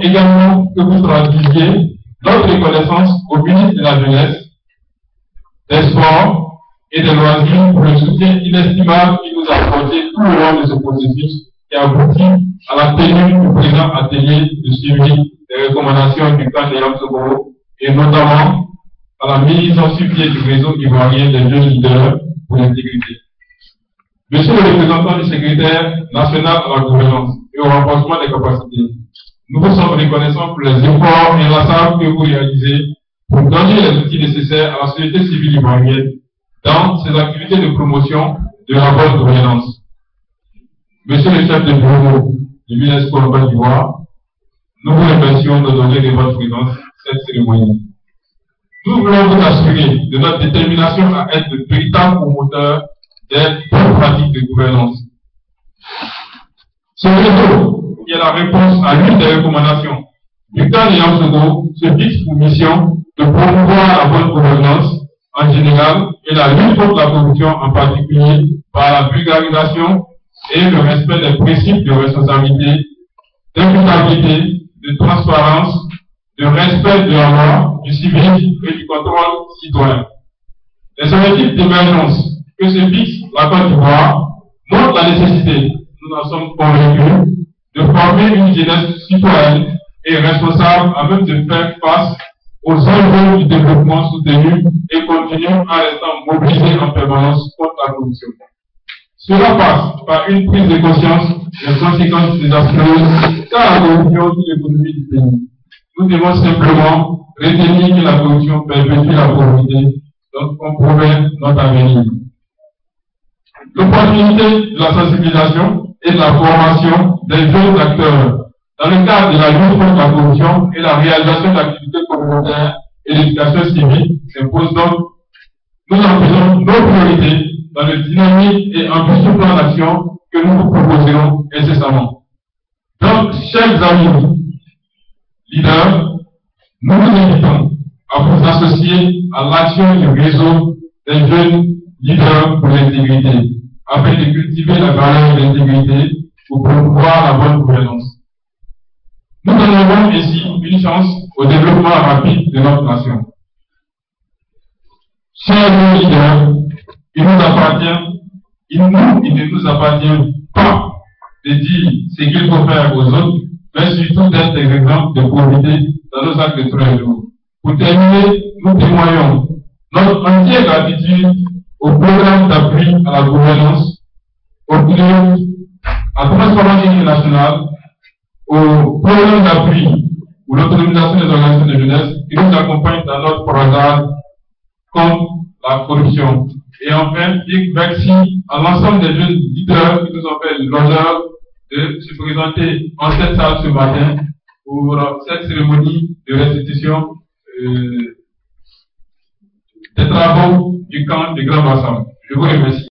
également que vous traduisiez notre reconnaissance au ministre de la Jeunesse, des Sports et des Loisirs pour le soutien inestimable qu'il nous a apporté tout le long de ce processus qui a abouti à la tenue du présent atelier de suivi des recommandations du camp de Yamoussoukro et notamment à la mise en pied du réseau ivoirien des jeunes leaders pour l'intégrité. Monsieur le représentant du secrétaire national à la gouvernance et au renforcement des capacités, nous vous sommes reconnaissants pour les efforts inlassables que vous réalisez pour donner les outils nécessaires à la société civile ivoirienne dans ses activités de promotion de la bonne gouvernance. Monsieur le chef de bureau de l'UNESCO en Côte d'Ivoire, nous vous remercions de donner de votre présence cette cérémonie. Nous voulons vous assurer de notre détermination à être de véritables promoteurs des bonnes pratiques de gouvernance. Ce réseau, qui est la réponse à l'une des recommandations du camp de Yamoussoukro, se fixe pour mission de promouvoir la bonne gouvernance en général et la lutte contre la corruption en particulier par la vulgarisation et le respect des principes de responsabilité, d'imputabilité, de transparence, de respect de la loi, du civisme et du contrôle citoyen. Les objectifs d'émergence que se fixe la Côte d'Ivoire montrent la nécessité, nous en sommes convaincus, de former une jeunesse citoyenne et responsable à même de faire face aux enjeux du développement soutenu et continu en restant mobilisé en permanence contre la corruption. Cela passe par une prise de conscience des conséquences désastreuses qu'a la corruption sur l'économie du pays. Nous devons simplement retenir que la corruption perpétue la pauvreté, donc compromet notre avenir. L'opportunité de la sensibilisation et de la formation des jeunes acteurs dans le cadre de la lutte contre la corruption et la réalisation d'activités communautaires et l'éducation civique s'impose donc. Nous en faisons nos priorités dans le dynamique et ambitieux plan d'action que nous vous proposerons incessamment. Donc, chers amis, leaders, nous vous invitons à vous associer à l'action du réseau des jeunes leaders pour l'intégrité, afin de cultiver la valeur de l'intégrité pour promouvoir la bonne gouvernance. Nous donnons ainsi une chance au développement rapide de notre nation. Chers leaders, il ne nous appartient pas de dire ce qu'il faut faire aux autres, mais surtout d'être des exemples de probité dans nos actes de tous les jours. Pour terminer, nous témoignons notre entière gratitude au programme d'appui à la gouvernance, au CNUD, à la transformation internationale, au programme d'appui pour l'autonomisation des organisations de jeunesse qui nous accompagnent dans notre programme contre la corruption. Et enfin, big merci à l'ensemble des jeunes leaders qui nous ont fait l'honneur de se présenter en cette salle ce matin pour cette cérémonie de restitution des travaux du camp de Grand Bassam. Je vous remercie.